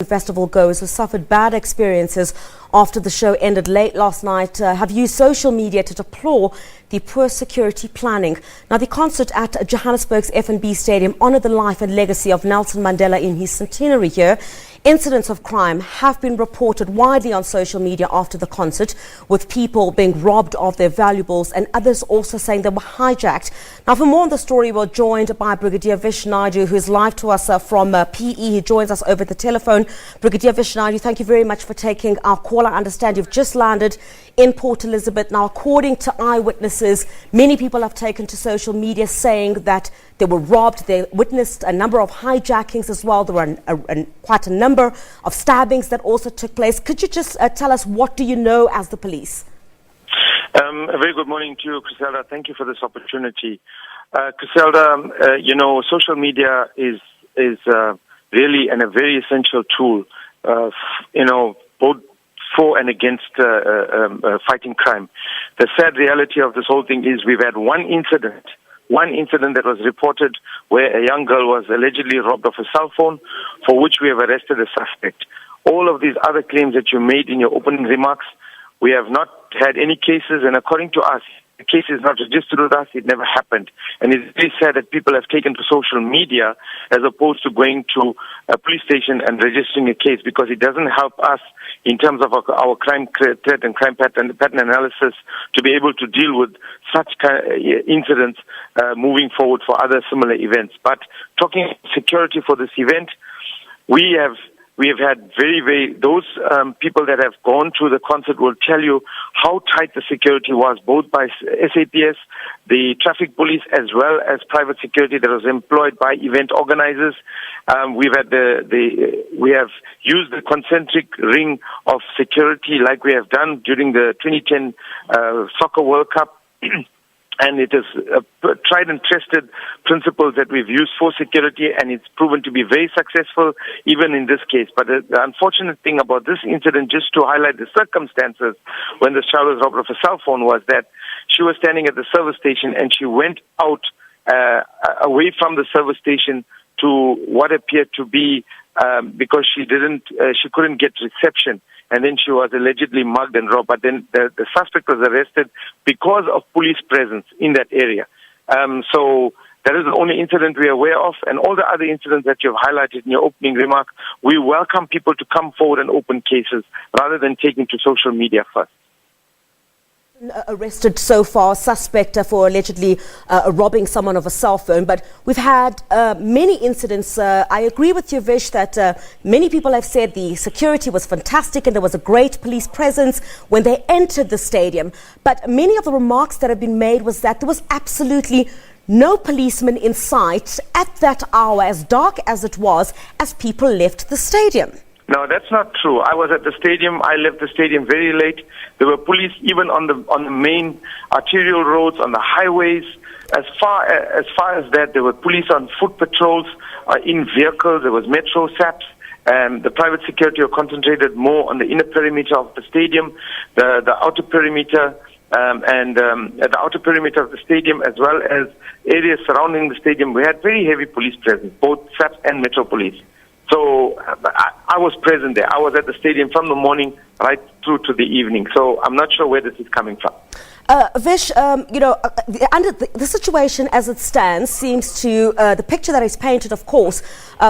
Festival goers who suffered bad experiences after the show ended late last night have used social media to deplore the poor security planning. Now, the concert at Johannesburg's F&B Stadium honoured the life and legacy of Nelson Mandela in his centenary year. Incidents of crime have been reported widely on social media after the concert, with people being robbed of their valuables and others also saying they were hijacked. Now, for more on the story, we're joined by Brigadier Vish Naidu, who is live to us from PE. He joins us over the telephone. Brigadier Vish Naidu, thank you very much for taking our call. I understand you've just landed in Port Elizabeth. Now, according to eyewitnesses, many people have taken to social media saying that they were robbed. They witnessed a number of hijackings as well. There were quite a number of stabbings that also took place. Could you just tell us, what do you know as the police? A very good morning to you, Griselda. Thank you for this opportunity. Griselda, social media is really a very essential tool, both for and against fighting crime. The sad reality of this whole thing is we've had one incident that was reported where a young girl was allegedly robbed of a cell phone, for which we have arrested a suspect. All of these other claims that you made in your opening remarks, we have not had any cases, and according to us, the case is not registered with us. It never happened. And it's really sad that people have taken to social media as opposed to going to a police station and registering a case, because it doesn't help us in terms of our crime threat and crime pattern analysis to be able to deal with such incidents moving forward for other similar events. But talking security for this event, we have had those people that have gone to the concert will tell you how tight the security was, both by SABC, the traffic police, as well as private security that was employed by event organizers. We have used the concentric ring of security like we have done during the 2010 Soccer World Cup. And it is tried and tested principles that we've used for security, and it's proven to be very successful even in this case. But the unfortunate thing about this incident, just to highlight the circumstances when the child was robbed of a cell phone, was that she was standing at the service station and she went out away from the service station to what appeared to be because she couldn't get reception. And then she was allegedly mugged and robbed. But then the suspect was arrested because of police presence in that area. So that is the only incident we are aware of. And all the other incidents that you've highlighted in your opening remark, we welcome people to come forward and open cases rather than taking to social media first. Arrested so far, suspect for allegedly robbing someone of a cell phone. But we've had many incidents. I agree with you, Vish, that many people have said the security was fantastic and there was a great police presence when they entered the stadium. But many of the remarks that have been made was that there was absolutely no policemen in sight at that hour, as dark as it was, as people left the stadium. No, that's not true. I was at the stadium. I left the stadium very late. There were police even on the main arterial roads, on the highways. As far as that, there were police on foot patrols, in vehicles. There was Metro SAPs. The private security were concentrated more on the inner perimeter of the stadium, the outer perimeter, and the outer perimeter of the stadium, as well as areas surrounding the stadium. We had very heavy police presence, both SAPs and Metro Police. So I was present there. I was at the stadium from the morning right through to the evening. So I'm not sure where this is coming from. Vish, the situation as it stands seems to, the picture that is painted, of course,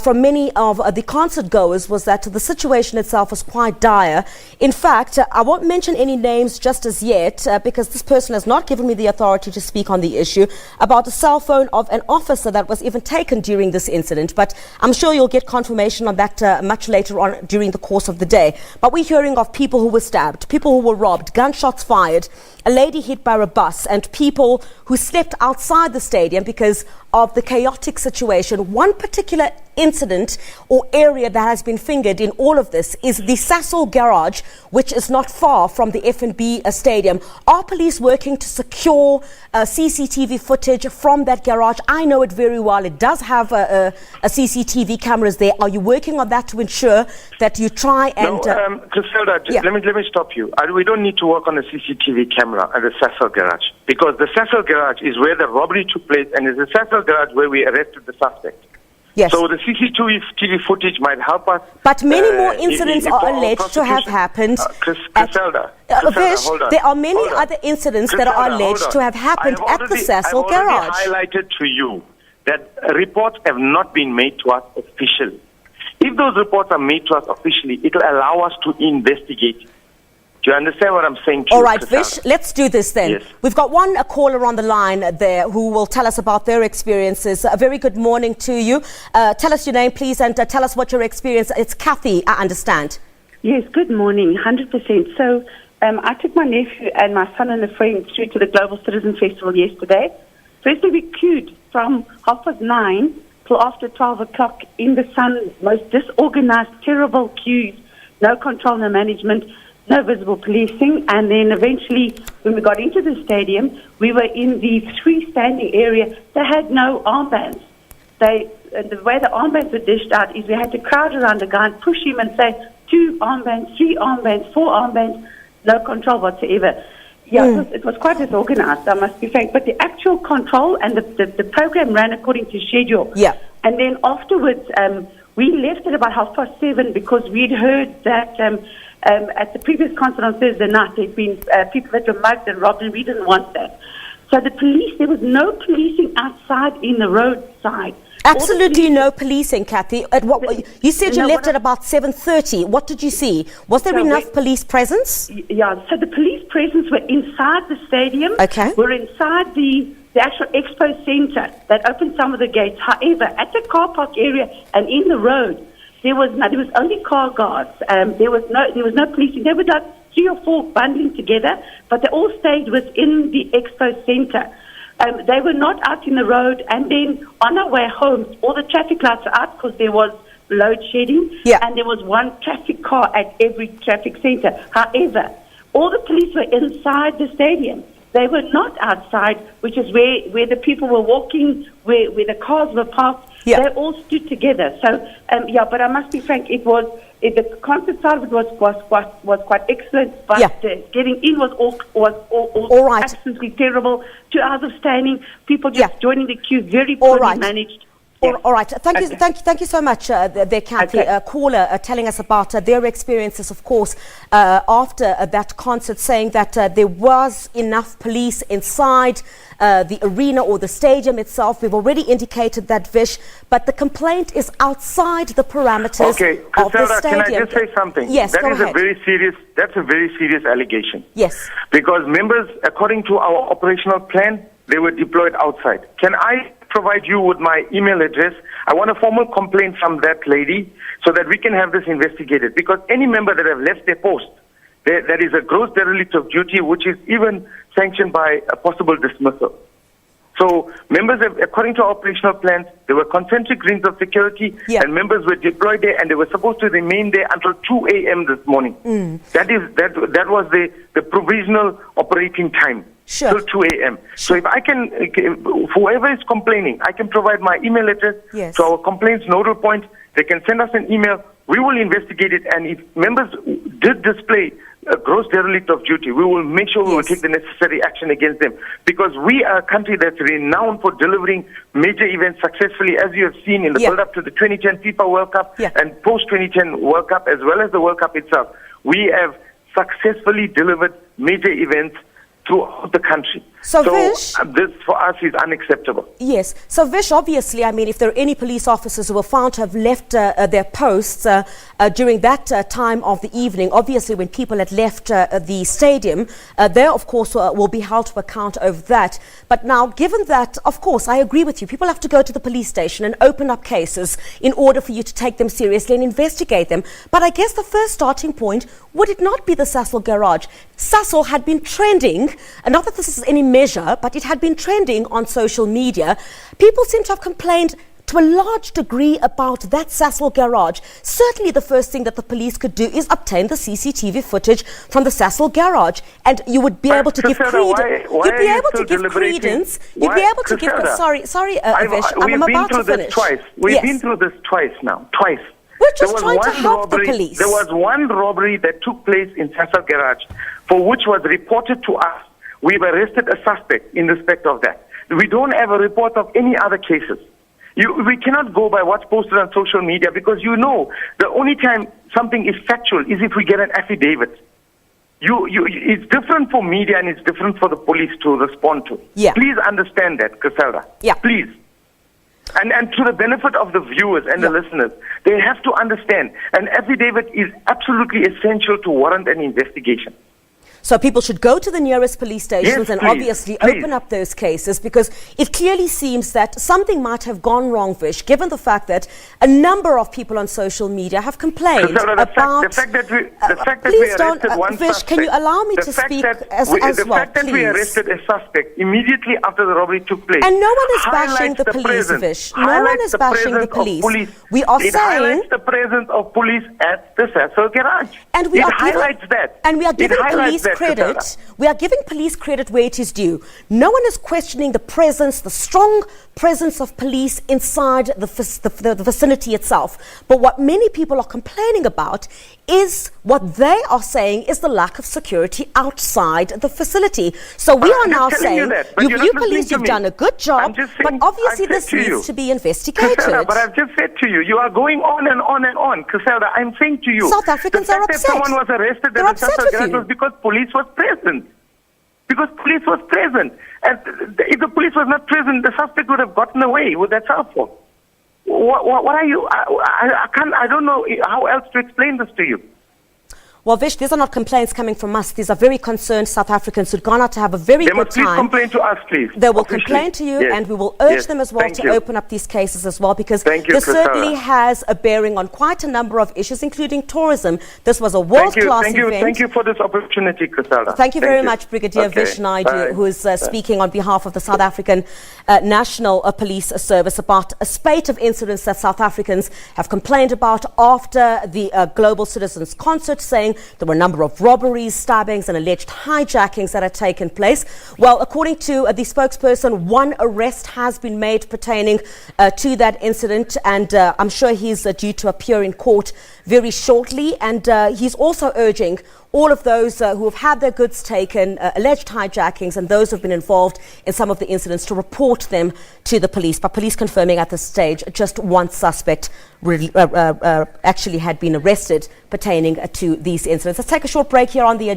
from many of the concert goers was that the situation itself was quite dire. In fact, I won't mention any names just as yet because this person has not given me the authority to speak on the issue about the cell phone of an officer that was even taken during this incident. But I'm sure you'll get confirmation on that much later on during the course of the day. But we're hearing of people who were stabbed, people who were robbed, gunshots fired, a lady hit by a bus, and people who slept outside the stadium because of the chaotic situation. One particular incident or area that has been fingered in all of this is the Sasol garage, which is not far from the F&B stadium. Are police working to secure CCTV footage from that garage? I know it very well. It does have a CCTV cameras there. Are you working on that to ensure that you try and... No, Griselda, let me stop you. We don't need to work on a CCTV camera at the Sasol garage, because the Sasol garage is where the robbery took place, and it's the Sasol garage where we arrested the suspect. Yes. So the CCTV footage might help us. But many more incidents are alleged to have happened. Griselda, Vish, hold on. there are many other incidents that are alleged to have happened at the Cecil garage. I've already highlighted to you that reports have not been made to us officially. If those reports are made to us officially, it will allow us to investigate. Do you understand what I'm saying to you? All right, Vish, let's do this then. Yes. We've got a caller on the line there who will tell us about their experiences. A very good morning to you. Tell us your name, please, and tell us what your experience. It's Kathy, I understand. Yes, good morning, 100%. So I took my nephew and my son and a friend through to the Global Citizen Festival yesterday. Firstly, we queued from 9:30 till after 12 o'clock in the sun, most disorganized, terrible queues, no control, no management, no visible policing. And then eventually, when we got into the stadium, we were in the freestanding area. They had no armbands. The way the armbands were dished out is we had to crowd around the guy and push him and say, 2 armbands, 3 armbands, 4 armbands, no control whatsoever. Yeah, it was quite disorganized, I must be frank. But the actual control and the program ran according to schedule. Yeah. And then afterwards, we left at about 7:30 because we'd heard that at the previous concert on Thursday night, there'd been people that were mugged and robbed, and we didn't want that. So the police, there was no policing outside in the roadside. Absolutely no policing, Kathy. You said you left at about 7:30. What did you see? Was there enough police presence? Yeah, so the police presence were inside the stadium. Okay. We're inside the actual expo center that opened some of the gates. However, at the car park area and in the road, there was only car guards. There was no policing. They were like 3 or 4 bundling together, but they all stayed within the expo center. They were not out in the road, and then on our way home, all the traffic lights were out because there was load shedding, and there was one traffic car at every traffic center. However, all the police were inside the stadium. They were not outside, which is where the people were walking, where the cars were parked. Yeah. They all stood together. So, but I must be frank, the concert side of it was quite excellent, but getting in was all right. Absolutely terrible. 2 hours of standing, people just joining the queue, very poorly managed. All right. Thank you so much, there, Kathy. A caller telling us about their experiences, of course, after that concert, saying that there was enough police inside the arena or the stadium itself. We've already indicated that, Vish, but the complaint is outside the parameters of the stadium. Can I just say something? Yes, that go is ahead. That's a very serious allegation. Yes. Because members, according to our operational plan, they were deployed outside. Can I provide you with my email address? I want a formal complaint from that lady so that we can have this investigated. Because any member that have left their post, that is a gross derelict of duty, which is even sanctioned by a possible dismissal. So members, according to our operational plans, there were concentric rings of security, and members were deployed there, and they were supposed to remain there until 2 a.m. this morning. That was the provisional operating time. Till 2 a.m. So if I can, whoever is complaining, I can provide my email address to our complaints nodal point. They can send us an email. We will investigate it. And if members did display a gross derelict of duty, we will make sure we will take the necessary action against them. Because we are a country that's renowned for delivering major events successfully, as you have seen in the build-up to the 2010 FIFA World Cup and post-2010 World Cup, as well as the World Cup itself. We have successfully delivered major events throughout the country. So Vish, this for us is unacceptable. Yes. So Vish, obviously, I mean, if there are any police officers who were found to have left their posts during that time of the evening, obviously when people had left the stadium, they of course will be held to account over that. But now, given that, of course, I agree with you, people have to go to the police station and open up cases in order for you to take them seriously and investigate them. But I guess the first starting point, would it not be the Cecil garage? Cecil had been trending, and not that this is any measure, but it had been trending on social media. People seem to have complained to a large degree about that Cecil garage. Certainly the first thing that the police could do is obtain the CCTV footage from the Cecil garage, and you would be able to give credence. You'd be able to give credence. You'd be able to give. Sorry, Vish, I'm about to finish. We've been through this twice now. Twice. We're just trying to help the police. There was one robbery that took place in Cecil garage, for which was reported to us. We've arrested a suspect in respect of that. We don't have a report of any other cases. We cannot go by what's posted on social media, because the only time something is factual is if we get an affidavit. It's different for media and it's different for the police to respond to. Yeah. Please understand that, Griselda. Yeah. Please. And to the benefit of the viewers and the listeners, they have to understand an affidavit is absolutely essential to warrant an investigation. So people should go to the nearest police stations and obviously open up those cases, because it clearly seems that something might have gone wrong, Vish, given the fact that a number of people on social media have complained about... The fact that we arrested one Vish, suspect... can you allow me to speak as well, The fact that we arrested a suspect immediately after the robbery took place... And no one is bashing the police, Vish. No one is bashing the police. We are saying... It highlights the presence of police at the Sasol garage. And we highlights that. And we are giving police credit. We are giving police credit where it is due. No one is questioning the strong presence of police inside the vicinity itself. But what many people are complaining about is what they are saying is the lack of security outside the facility. So we are now saying, you police, you've done a good job, but obviously this needs to be investigated. Griselda, but I've just said to you, you are going on and on and on. Griselda, I'm saying to you, South Africans are upset. The fact that someone was arrested at the Sasol garage was because police was present. Because police was present. And if the police was not present, the suspect would have gotten away with that cell phone. What are you? I don't know how else to explain this to you. Well, Vish, these are not complaints coming from us. These are very concerned South Africans who've gone out to have a very good time. They must please complain to us, please. They will complain to you, and we will urge them as well to open up these cases as well, because this certainly has a bearing on quite a number of issues, including tourism. This was a world-class event. Thank you for this opportunity, Griselda. Thank you very much, Brigadier Vish Naidoo, who is speaking on behalf of the South African National Police Service about a spate of incidents that South Africans have complained about after the Global Citizens Concert, saying there were a number of robberies, stabbings and alleged hijackings that had taken place. Well, according to the spokesperson, one arrest has been made pertaining to that incident, and I'm sure he's due to appear in court very shortly. And he's also urging all of those who have had their goods taken, alleged hijackings, and those who have been involved in some of the incidents to report them to the police. But police confirming at this stage just one suspect actually had been arrested pertaining to these incidents. Let's take a short break here on the